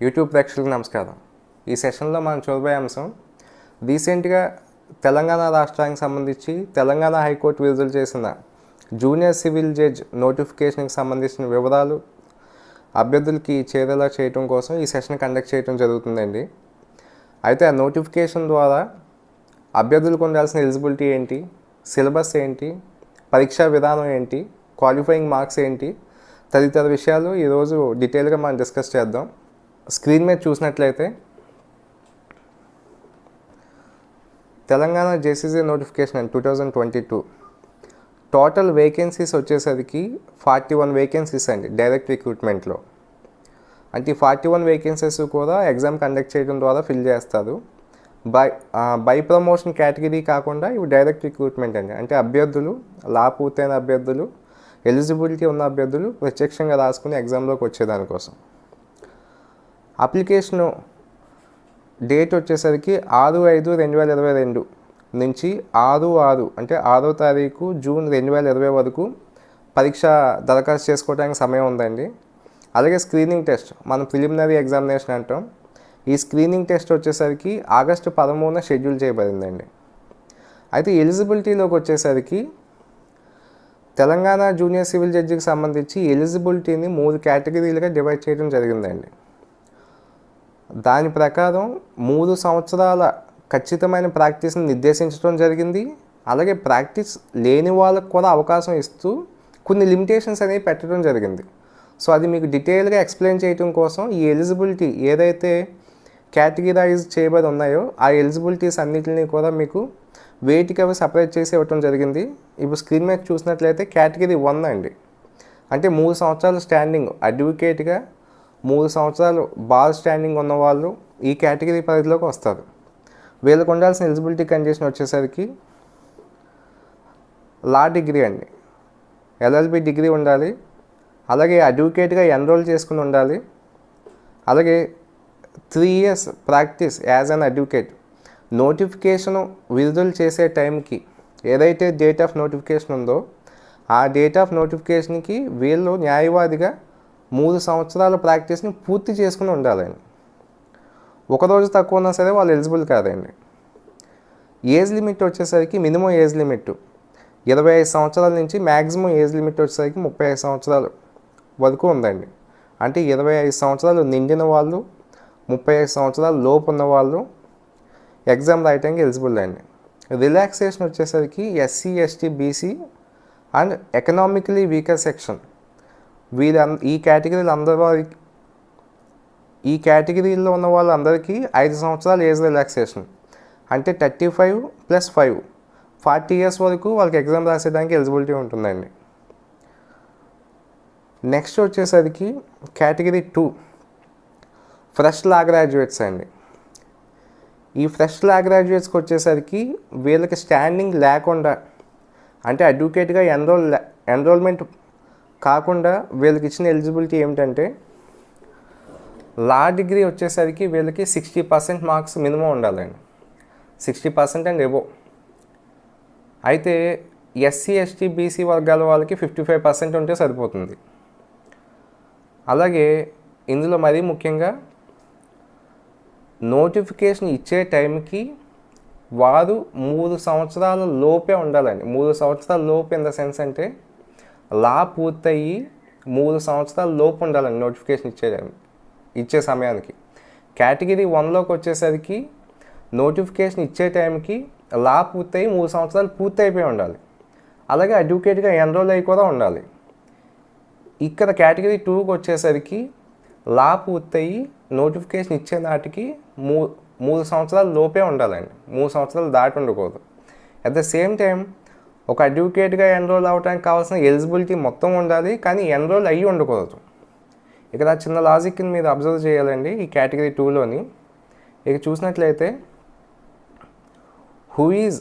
YouTube ప్రేక్షకులకు నమస్కారం. ఈ సెషన్లో మనం చూడబోయే అంశం రీసెంట్గా తెలంగాణ రాష్ట్రానికి సంబంధించి తెలంగాణ హైకోర్టు విడుదల చేసిన జూనియర్ సివిల్ జడ్జ్ నోటిఫికేషన్కి సంబంధించిన వివరాలు అభ్యర్థులకి చేరేలా చేయడం కోసం ఈ సెషన్ కండక్ట్ చేయడం జరుగుతుందండి. అయితే ఆ నోటిఫికేషన్ ద్వారా అభ్యర్థులకు ఉండాల్సిన ఎలిజిబిలిటీ ఏంటి, సిలబస్ ఏంటి, పరీక్షా విధానం ఏంటి, క్వాలిఫైయింగ్ మార్క్స్ ఏంటి తదితర విషయాలు ఈరోజు డీటెయిల్గా మనం డిస్కస్ చేద్దాం. స్క్రీన్ మీద చూసినట్లయితే Telangana JCC notification and 2022 total vacancies వచ్చేసరికి 41 వేకెన్సీస్ అండి డైరెక్ట్ రిక్రూట్మెంట్లో. అంటే 41 వేకెన్సీస్ కూడా ఎగ్జామ్ కండక్ట్ చేయడం ద్వారా ఫిల్ చేస్తారు. బై ప్రమోషన్ కేటగిరీ కాకుండా ఇవి డైరెక్ట్ రిక్రూట్మెంట్ అండి. అంటే అభ్యర్థులు పూర్తయిన అభ్యర్థులు, ఎలిజిబిలిటీ ఉన్న అభ్యర్థులు ప్రత్యక్షంగా రాసుకుని ఎగ్జామ్లోకి వచ్చేదానికోసం. అప్లికేషను డేట్ వచ్చేసరికి 6/5/2022 నుంచి 6/6 అంటే 6వ తారీఖు జూన్ 2020 వరకు పరీక్ష దరఖాస్తు చేసుకోవడానికి సమయం ఉందండి. అలాగే స్క్రీనింగ్ టెస్ట్ మనం ప్రిలిమినరీ ఎగ్జామినేషన్ అంటాం. ఈ స్క్రీనింగ్ టెస్ట్ వచ్చేసరికి ఆగస్టు 13న షెడ్యూల్ చేయబడిందండి. అయితే ఎలిజిబిలిటీలోకి వచ్చేసరికి తెలంగాణ జూనియర్ సివిల్ జడ్జికి సంబంధించి ఎలిజిబిలిటీని 3 కేటగిరీలుగా డివైడ్ చేయడం జరిగిందండి. దాని ప్రకారం 3 సంవత్సరాల ఖచ్చితమైన ప్రాక్టీస్ని నిర్దేశించడం జరిగింది. అలాగే ప్రాక్టీస్ లేని వాళ్ళకు కూడా అవకాశం ఇస్తూ కొన్ని లిమిటేషన్స్ అనేవి పెట్టడం జరిగింది. సో అది మీకు డీటెయిల్గా ఎక్స్ప్లెయిన్ చేయడం కోసం ఈ ఎలిజిబిలిటీ ఏదైతే కేటగిరైజ్ చేయబడి ఉన్నాయో ఆ ఎలిజిబిలిటీస్ అన్నిటిని కూడా మీకు వేటికి అవి సపరేట్ చేసి ఇవ్వటం జరిగింది. ఇప్పుడు స్క్రీన్ మీద చూసినట్లయితే కేటగిరీ 1 అండి. అంటే 3 సంవత్సరాలు స్టాండింగ్ అడ్వకేట్గా 3 సంవత్సరాలు బార్ స్టాండింగ్ ఉన్నవాళ్ళు ఈ కేటగిరీ పరిధిలోకి వస్తారు. వీళ్ళకు ఉండాల్సిన ఎలిజిబిలిటీ కండిషన్ వచ్చేసరికి లా డిగ్రీ అండి, ఎల్ఎల్బి డిగ్రీ ఉండాలి. అలాగే అడ్వకేట్గా ఎన్రోల్ చేసుకుని ఉండాలి. అలాగే 3 years practice as an advocate. Notification విడుదల చేసే టైంకి ఏదైతే డేట్ ఆఫ్ నోటిఫికేషన్ ఉందో ఆ డేట్ ఆఫ్ నోటిఫికేషన్కి వీళ్ళు న్యాయవాదిగా 3 సంవత్సరాల ప్రాక్టీస్ని పూర్తి చేసుకుని ఉండాలండి. ఒకరోజు తక్కువ ఉన్నా సరే వాళ్ళు ఎలిజిబుల్ కాదండి. ఏజ్ లిమిట్ వచ్చేసరికి మినిమం ఏజ్ లిమిట్ 25 సంవత్సరాల నుంచి మ్యాక్సిమం ఏజ్ లిమిట్ వచ్చేసరికి 35 సంవత్సరాలు వరకు ఉందండి. అంటే 25 సంవత్సరాలు నిండిన వాళ్ళు, 35 సంవత్సరాల లోపు ఉన్న వాళ్ళు ఎగ్జామ్ రాయటానికి ఎలిజిబుల్ అండి. రిలాక్సేషన్ వచ్చేసరికి SC, ST, BC and economically weaker section ఈ కేటగిరీలో ఉన్న వాళ్ళందరికీ 5 సంవత్సరాలు ఏజ్ రిలాక్సేషన్. అంటే 35 + 5 40 years వరకు వాళ్ళకి ఎగ్జామ్ రాసేదానికి ఎలిజిబిలిటీ ఉంటుందండి. నెక్స్ట్ వచ్చేసరికి కేటగిరీ 2 ఫ్రెష్ లా గ్రాడ్యుయేట్స్ అండి. ఈ ఫ్రెష్ లా గ్రాడ్యుయేట్స్కి వచ్చేసరికి వీళ్ళకి స్టాండింగ్ లేకుండా అంటే అడ్వకేట్గా ఎన్రోల్మెంట్ కాకుండా వీళ్ళకి ఇచ్చిన ఎలిజిబిలిటీ ఏమిటంటే లా డిగ్రీ వచ్చేసరికి వీళ్ళకి 60% మార్క్స్ మినిమం ఉండాలండి. 60% అండ్ ఎబో. అయితే ఎస్సీ, ఎస్టీ, బీసీ వర్గాల వాళ్ళకి 55% ఉంటే సరిపోతుంది. అలాగే ఇందులో మరీ ముఖ్యంగా నోటిఫికేషన్ ఇచ్చే టైంకి వారు 3 సంవత్సరాల లోపే ఉండాలండి. 3 సంవత్సరాల లోపు ఇన్ ద సెన్స్ అంటే లా పూర్తయ్యి 3 సంవత్సరాల లోపు ఉండాలండి నోటిఫికేషన్ ఇచ్చే సమయానికి. కేటగిరీ 1లోకి వచ్చేసరికి నోటిఫికేషన్ ఇచ్చే టైంకి లా పూర్తయి 3 సంవత్సరాలు పూర్తి అయిపోయి ఉండాలి. అలాగే అడ్వకేట్గా ఎన్రోల్ అయ్యి కూడా ఉండాలి. ఇక్కడ కేటగిరీ 2కి వచ్చేసరికి లా పూర్తయి నోటిఫికేషన్ ఇచ్చే నాటికి 3 సంవత్సరాల లోపే ఉండాలండి. 3 సంవత్సరాలు దాటి ఉండకూడదు. అట్ ద సేమ్ టైం ఒక అడ్వకేట్గా ఎన్రోల్ అవ్వడానికి కావాల్సిన ఎలిజిబిలిటీ మొత్తం ఉండాలి, కానీ ఎన్రోల్ అయ్యి ఉండకూడదు. ఇక్కడ చిన్న లాజిక్ని మీరు అబ్జర్వ్ చేయాలండి. ఈ కేటగిరీ 2లోని ఇక చూసినట్లయితే who is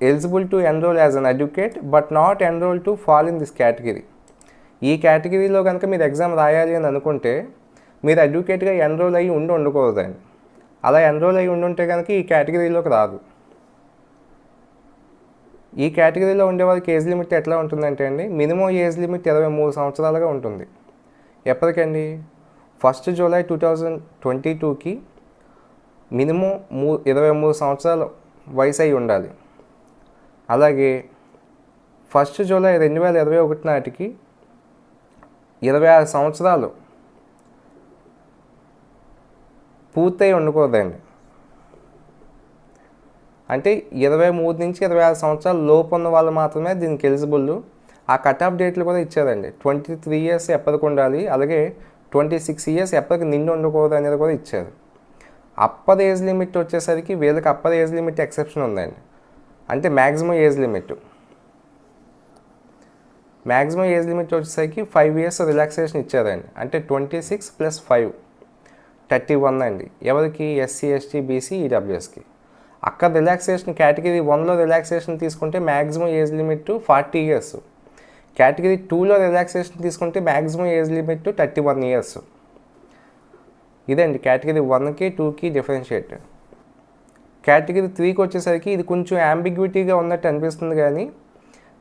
eligible to enrol as an advocate but not enrol to fall in this category. ఈ కేటగిరీలో కనుక మీరు ఎగ్జామ్ రాయాలి అని అనుకుంటే మీరు అడ్వకేట్గా ఎన్రోల్ అయ్యి ఉండకూడదండి. అలా ఎన్రోల్ అయ్యి ఉంటే కనుక ఈ కేటగిరీలోకి రాదు. ఈ కేటగిరీలో ఉండే వాళ్ళకి ఏజ్ లిమిట్ ఎట్లా ఉంటుందంటే అండి, మినిమం ఏజ్ లిమిట్ 23 సంవత్సరాలుగా ఉంటుంది. ఎప్పటికండి? 1 జూలై 2022కి మినిమం 23 సంవత్సరాలు వయసు అయి ఉండాలి. అలాగే 1 జూలై 2021 నాటికి 26 సంవత్సరాలు పూర్తయి ఉండకూడదండి. అంటే 23 నుంచి 26 సంవత్సరాలు లోపు ఉన్న వాళ్ళు మాత్రమే దీనికి ఎలిజిబుల్. ఆ కట్ ఆఫ్ డేట్లు కూడా ఇచ్చారండి. 23 ఇయర్స్ ఎప్పటికి ఉండాలి, అలాగే 26 ఇయర్స్ ఎప్పటికి నిండి ఉండకూడదు అనేది కూడా ఇచ్చారు. అప్పర్ ఏజ్ లిమిట్ వచ్చేసరికి వీళ్ళకి అప్పర్ ఏజ్ లిమిట్ ఎక్సెప్షన్ ఉందండి. అంటే మ్యాక్సిమం ఏజ్ లిమిట్ వచ్చేసరికి 5 ఇయర్స్ రిలాక్సేషన్ ఇచ్చారండి. అంటే 26 + 5 31 అండి. ఎవరికి? ఎస్సీ, ఎస్టీ, బీసీ, ఈడబ్ల్యూఎస్కి. అక్కడ రిలాక్సేషన్ కేటగిరీ 1లో రిలాక్సేషన్ తీసుకుంటే maximum age limit 40 years. Category 2లో రిలాక్సేషన్ తీసుకుంటే మ్యాక్సిమం ఏజ్ లిమిట్ 31 ఇయర్స్. ఇదండి కేటగిరీ 1కి 2కి డిఫరెన్షియేట్. కేటగిరీ 3కి వచ్చేసరికి ఇది కొంచెం యాంబిగ్విటీగా ఉన్నట్టు అనిపిస్తుంది, కానీ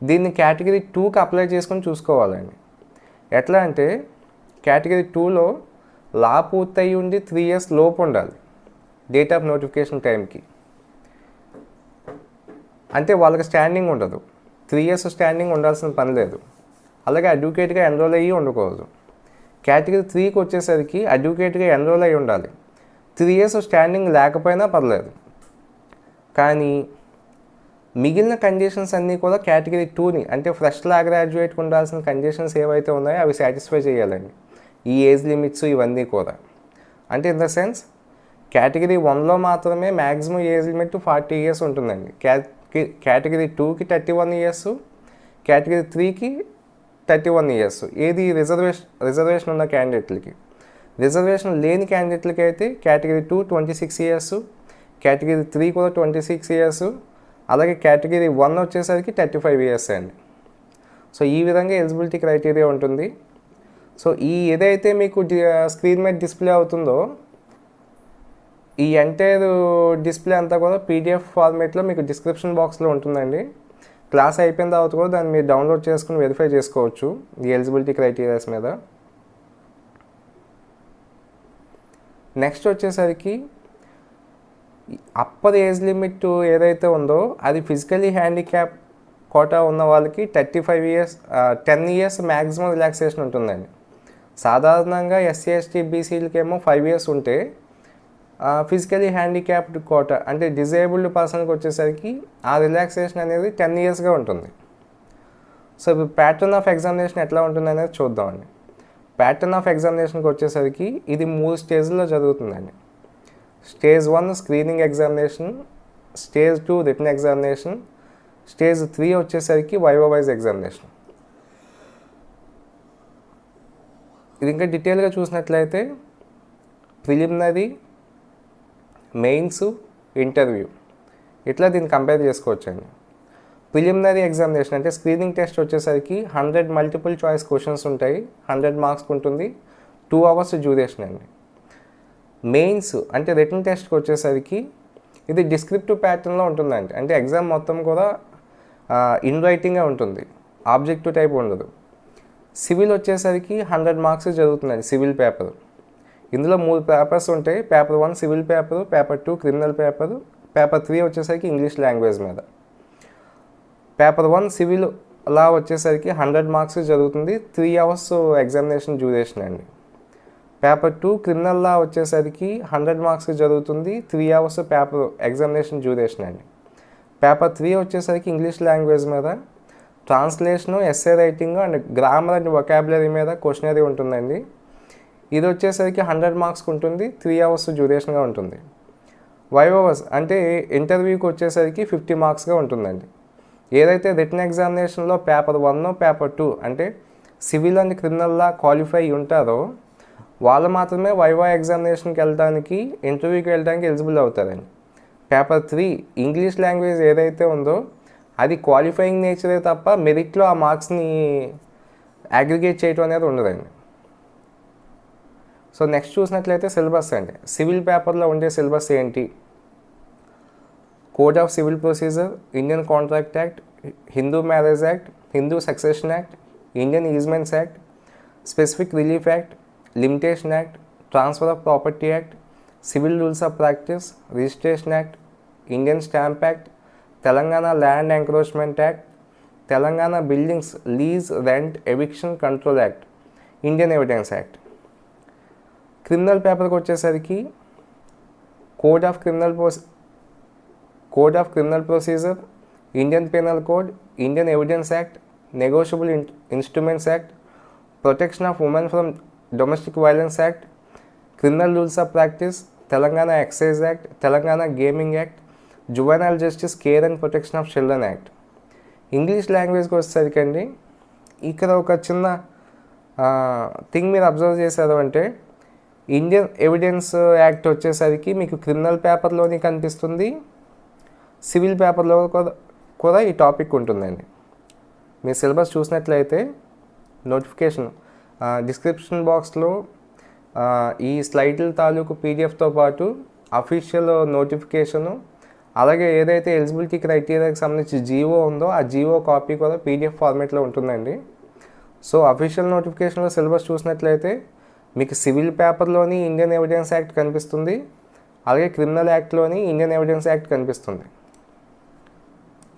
దీన్ని కేటగిరీ 2కి అప్లై చేసుకొని చూసుకోవాలండి. ఎట్లా అంటే కేటగిరీ 2లో లా పూర్తయి ఉండి 3 ఇయర్స్ లోపు ఉండాలి డేట్ ఆఫ్ నోటిఫికేషన్ టైంకి. అంటే వాళ్ళకి స్టాండింగ్ ఉండదు, 3 ఇయర్స్ స్టాండింగ్ ఉండాల్సిన పని లేదు. అలాగే అడ్వకేట్గా ఎన్రోల్ అయ్యి ఉండకూడదు. కేటగిరీ 3కి వచ్చేసరికి అడ్వకేట్గా ఎన్రోల్ అయ్యి ఉండాలి, 3 ఇయర్స్ స్టాండింగ్ లేకపోయినా పర్లేదు. కానీ మిగిలిన కండిషన్స్ అన్నీ కూడా కేటగిరీ 2ని అంటే ఫ్రెష్ లా గ్రాడ్యుయేట్కి ఉండాల్సిన కండిషన్స్ ఏవైతే ఉన్నాయో అవి సాటిస్ఫై చేయాలండి. ఈ ఏజ్ లిమిట్స్ ఇవన్నీ కూడా. అంటే ఇన్ ద సెన్స్ కేటగిరీ 1లో మాత్రమే మ్యాక్సిమం ఏజ్ లిమిట్ 40 ఇయర్స్ ఉంటుందండి. కేటగిరీ 2కి 31 ఇయర్స్, కేటగిరీ 3కి 31 ఇయర్స్. ఏది రిజర్వేషన్ ఉన్న క్యాండిడేట్లకి. రిజర్వేషన్ లేని క్యాండిడేట్లకి అయితే కేటగిరీ 2 26 ఇయర్స్, కేటగిరీ 3 కూడా 26 ఇయర్స్, అలాగే కేటగిరీ 1 వచ్చేసరికి 35 ఇయర్స్ అండి. సో ఈ విధంగా ఎలిజిబిలిటీ క్రైటీరియా ఉంటుంది. సో ఈ ఏదైతే మీకు స్క్రీన్ మీద డిస్ప్లే అవుతుందో ఈ ఎంటైర్ డిస్ప్లే అంతా కూడా పీడిఎఫ్ ఫార్మేట్లో మీకు డిస్క్రిప్షన్ బాక్స్లో ఉంటుందండి. క్లాస్ అయిపోయిన తర్వాత కూడా దాన్ని మీరు డౌన్లోడ్ చేసుకుని వెరిఫై చేసుకోవచ్చు ఈ ఎలిజిబిలిటీ క్రైటీరియాస్ మీద. నెక్స్ట్ వచ్చేసరికి అప్పర్ ఏజ్ లిమిట్ ఏదైతే ఉందో అది ఫిజికలీ హ్యాండిక్యాప్ కోటా ఉన్న వాళ్ళకి 35 ఇయర్స్ 10 ఇయర్స్ మ్యాక్సిమం రిలాక్సేషన్ ఉంటుందండి. సాధారణంగా ఎస్సీ, ఎస్టీ, బీసీలకేమో 5 ఇయర్స్ ఉంటే ఫిజికలీ హ్యాండిక్యాప్డ్ కోటా అంటే డిజేబుల్డ్ పర్సన్కి వచ్చేసరికి ఆ రిలాక్సేషన్ అనేది 10 ఇయర్స్గా ఉంటుంది. సో ఇప్పుడు ప్యాటర్న్ ఆఫ్ ఎగ్జామినేషన్ ఎట్లా ఉంటుంది అనేది చూద్దామండి. ప్యాటర్న్ ఆఫ్ ఎగ్జామినేషన్కి వచ్చేసరికి ఇది 3 స్టేజ్లో జరుగుతుందండి. Stage 1 screening examination, stage 2 written examination, stage 3 వచ్చేసరికి వైవా వైజ్ ఎగ్జామినేషన్. ఇది ఇంకా డీటెయిల్గా చూసినట్లయితే ప్రిలిమినరీ, మెయిన్స్, ఇంటర్వ్యూ ఇట్లా దీన్ని కంపేర్ చేసుకోవచ్చండి. ప్రిలిమినరీ ఎగ్జామినేషన్ అంటే స్క్రీనింగ్ టెస్ట్ వచ్చేసరికి 100 మల్టిపుల్ చాయిస్ క్వశ్చన్స్ ఉంటాయి, 100 మార్క్స్కి ఉంటుంది, 2 అవర్స్ డ్యూరేషన్ అండి. మెయిన్స్ అంటే రిటన్ టెస్ట్కి వచ్చేసరికి ఇది డిస్క్రిప్టివ్ ప్యాటర్న్లో ఉంటుందండి. అంటే ఎగ్జామ్ మొత్తం కూడా ఇన్ రైటింగ్గా ఉంటుంది, ఆబ్జెక్టివ్ టైప్ ఉండదు. సివిల్ వచ్చేసరికి 100 మార్క్స్ జరుగుతుందండి సివిల్ పేపర్. ఇందులో 3 పేపర్స్ ఉంటాయి. Paper 1 civil paper, paper 2 criminal paper, paper 3 వచ్చేసరికి ఇంగ్లీష్ లాంగ్వేజ్ మీద. పేపర్ 1 సివిల్ లా వచ్చేసరికి 100 మార్క్స్ జరుగుతుంది, 3 అవర్స్ ఎగ్జామినేషన్ డ్యూరేషన్ అండి. పేపర్ 2 క్రిమినల్ లా వచ్చేసరికి 100 మార్క్స్ జరుగుతుంది, 3 అవర్స్ పేపర్ ఎగ్జామినేషన్ డ్యూరేషన్ అండి. పేపర్ 3 వచ్చేసరికి ఇంగ్లీష్ లాంగ్వేజ్ మీద, translation, essay writing and grammar and vocabulary మీద క్వశ్చనరీ ఉంటుందండి. ఇది వచ్చేసరికి 100 మార్క్స్కి ఉంటుంది, 3 అవర్స్ డ్యూరేషన్గా ఉంటుంది. వైవోవర్స్ అంటే ఇంటర్వ్యూకి వచ్చేసరికి 50 మార్క్స్గా ఉంటుందండి. ఏదైతే రిటన్ ఎగ్జామినేషన్లో పేపర్ 1, పేపర్ 2 అంటే civil and criminal law qualify ఉంటారో వాళ్ళు మాత్రమే వైవా ఎగ్జామినేషన్కి వెళ్ళడానికి, ఇంటర్వ్యూకి వెళ్ళడానికి ఎలిజిబుల్ అవుతారండి. పేపర్ 3 ఇంగ్లీష్ లాంగ్వేజ్ ఏదైతే ఉందో అది క్వాలిఫైయింగ్ నేచరే తప్ప మెరిట్లో ఆ మార్క్స్ని అగ్రిగేట్ చేయడం అనేది ఉండదండి. సో నెక్స్ట్ చూసినట్లయితే సిలబస్ అండి. సివిల్ పేపర్లో ఉండే సిలబస్ ఏంటి? Code of civil procedure, Indian contract act, Hindu marriage act, Hindu succession act, Indian easements act, specific relief act, limitation act, transfer of property act, civil rules of practice, registration act, Indian stamp act, Telangana land encroachment act, Telangana buildings lease rent eviction control act, Indian evidence act. Criminal పేపర్కి వచ్చేసరికి code of criminal procedure, Indian penal code, Indian evidence act, negotiable instruments act, protection of women from domestic violence act, criminal rules of practice, Telangana excise act, Telangana gaming act, juvenile justice care and protection of children act. English లాంగ్వేజ్కి వచ్చేసరికి అండి ఇక్కడ ఒక చిన్న thing మీరు observe చేశారు అంటే Indian evidence act వచ్చేసరికి మీకు క్రిమినల్ పేపర్లోని కనిపిస్తుంది, సివిల్ పేపర్లో కూడా ఈ టాపిక్ ఉంటుందండి. మీ సిలబస్ చూసినట్లయితే నోటిఫికేషన్ డిస్క్రిప్షన్ బాక్స్లో ఈ స్లైడ్ల తాలూకు పీడిఎఫ్తో పాటు అఫీషియల్ నోటిఫికేషను, అలాగే ఏదైతే ఎలిజిబిలిటీ క్రైటీరియాకి సంబంధించి జీవో ఉందో ఆ జీవో కాపీ కూడా పీడిఎఫ్ ఫార్మేట్లో ఉంటుందండి. సో అఫీషియల్ నోటిఫికేషన్లో సిలబస్ చూసినట్లయితే మీకు సివిల్ పేపర్లోని ఇండియన్ ఎవిడెన్స్ యాక్ట్ కనిపిస్తుంది, అలాగే క్రిమినల్ యాక్ట్లోని ఇండియన్ ఎవిడెన్స్ యాక్ట్ కనిపిస్తుంది.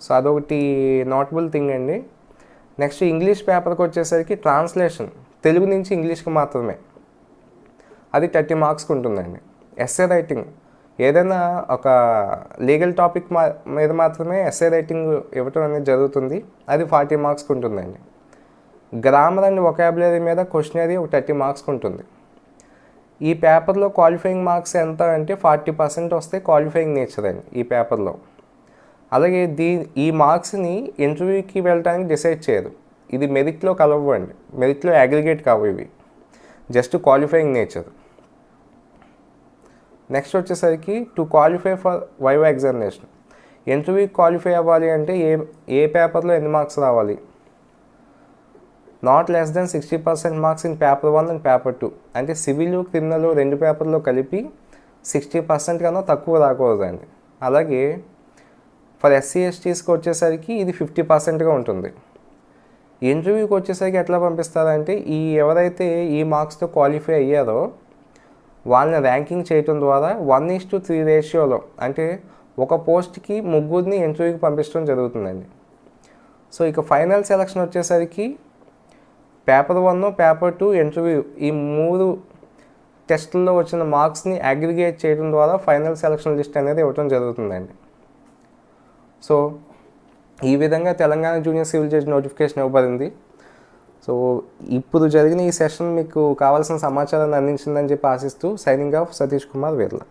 సో అదొకటి నోటబుల్ థింగ్ అండి. నెక్స్ట్ ఇంగ్లీష్ పేపర్కి వచ్చేసరికి ట్రాన్స్లేషన్ తెలుగు నుంచి ఇంగ్లీష్కి మాత్రమే, అది 30 మార్క్స్కి ఉంటుందండి. ఎస్ఏ రైటింగ్ ఏదైనా ఒక లీగల్ టాపిక్ మీద మాత్రమే ఎస్ఏ రైటింగ్ ఇవ్వటం అనేది జరుగుతుంది, అది 40 మార్క్స్కి ఉంటుందండి. గ్రామర్ అండ్ వొకాబులరీ మీద క్వశ్చనరీ ఒక 30 మార్క్స్కి ఉంటుంది. ఈ పేపర్లో క్వాలిఫైయింగ్ మార్క్స్ ఎంత అంటే 40% వస్తే క్వాలిఫైయింగ్ నేచర్ అండి ఈ పేపర్లో. అలాగే ఈ మార్క్స్ని ఇంటర్వ్యూకి వెళ్ళడానికి డిసైడ్ చేయదు, ఇది మెరిట్లో కలవండి, మెరిట్లో అగ్రిగేట్ కావు, ఇవి జస్ట్ క్వాలిఫైయింగ్ నేచర్. నెక్స్ట్ వచ్చేసరికి to qualify for viva examination, ఇంటర్వ్యూకి క్వాలిఫై అవ్వాలి అంటే ఏ పేపర్లో ఎన్ని మార్క్స్ రావాలి, not less than 60% marks in paper 1 and paper 2, అంటే సివిల్ క్రిమినల్ 2 పేపర్లో కలిపి 60% కన్నా తక్కువ రాకూడదండి. అలాగే ఫర్ ఎస్సీ ఎస్టీస్కి వచ్చేసరికి ఇది 50%గా ఉంటుంది. ఇంటర్వ్యూకి వచ్చేసరికి ఎట్లా పంపిస్తారంటే ఎవరైతే ఈ మార్క్స్తో క్వాలిఫై అయ్యారో వాళ్ళని ర్యాంకింగ్ చేయటం ద్వారా 1:3 రేషియోలో, అంటే ఒక పోస్ట్కి 3 ఇంటర్వ్యూకి పంపించడం జరుగుతుందండి. సో ఇక ఫైనల్ సెలక్షన్ వచ్చేసరికి పేపర్ 1, పేపర్ 2, ఇంటర్వ్యూ ఈ 3 టెస్టుల్లో వచ్చిన మార్క్స్ని అగ్రిగేట్ చేయడం ద్వారా ఫైనల్ సెలక్షన్ లిస్ట్ అనేది ఇవ్వడం జరుగుతుందండి. సో ఈ విధంగా Telangana junior civil judge notification ఇవ్వబడింది. సో ఇప్పుడు జరిగిన ఈ సెషన్ మీకు కావాల్సిన సమాచారాన్ని అందించిందని చెప్పి ఆశిస్తూ సైనింగ్ ఆఫ్ సతీష్ కుమార్ వీర్ల.